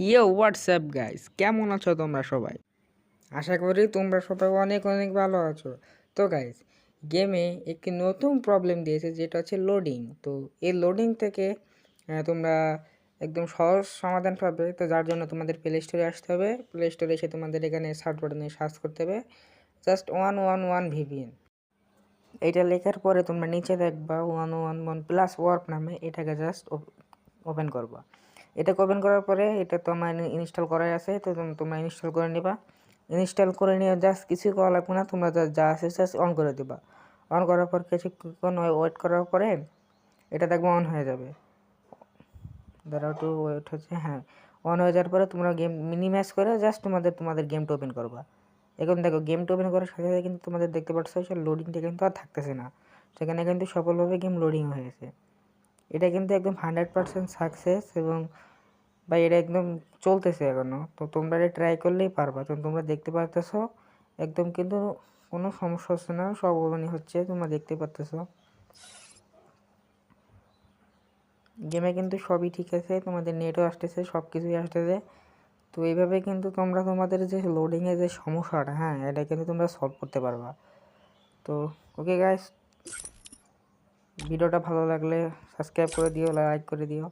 WhatsApp guys, কেমন আছো তোমরা সবাই? আশা করি তোমরা সবাই অনেক অনেক ভালো আছো। তো গাইস, গেমে একটি নতুন প্রবলেম দিয়েছে, যেটা হচ্ছে লোডিং। তো এই লোডিং থেকে তোমরা একদম সহজ সমাধান পাবে। তো যার জন্য তোমাদের প্লে স্টোরে আসতে হবে। প্লে স্টোরে এসে তোমাদের এখানে সার্চ বাটনে সার্চ করতে হবে জাস্ট 111 ভিপিএন। এইটা লেখার পরে তোমরা নিচে দেখবা 111 প্লাস ওয়ার্প নামে, এটাকে জাস্ট ওপেন করবা। এটাকে ওপেন করার পরে এটা তোমার ইনস্টল করাই আছে, তো তোমরা ইনস্টল করে নিবা। ইনস্টল করে নিয়ে জাস্ট কিছুই করা লাগবে না, তোমরা যা আছে জাস্ট অন করে দিবা। অন করার পর কিছুক্ষণ ওয়েট করার পরে এটা দেখবো অন হয়ে যাবে। দাঁড়াও, একটু ওয়েট হচ্ছে। হ্যাঁ, অন হয়ে যাওয়ার পরে তোমরা গেম মিনিমাইজ করে জাস্ট তোমাদের গেমটা ওপেন করবা। এখন দেখো, গেমটা ওপেন করার সাথে সাথে কিন্তু তোমাদের দেখতে পাচ্ছ সে লোডিংটা কিন্তু আর থাকতেছে না, সেখানে কিন্তু সফলভাবে গেম লোডিং হয়ে গেছে। এটা কিন্তু একদম 100% সাকসেস, এবং ভাই এটা একদম চলতেছে এখনো। তো তোমরা এটা ট্রাই করলেই পারবা। তো তোমরা দেখতে পারতেছো একদম কিন্তু কোনো সমস্যা হচ্ছে না, সব ওপেনই হচ্ছে, তোমরা দেখতে পারতেছো। গেমে কিন্তু সবই ঠিক আছে, তোমাদের নেটও আসতেছে, সব কিছুই আসতেছে। তো এইভাবে কিন্তু তোমরা তোমাদের যে লোডিংয়ের যে সমস্যাটা, হ্যাঁ, এটা কিন্তু তোমরা সলভ করতে পারবা। তো ওকে গাইস, ভিডিওটা ভালো লাগলে সাবস্ক্রাইব করে দিও, লাইক করে দিও।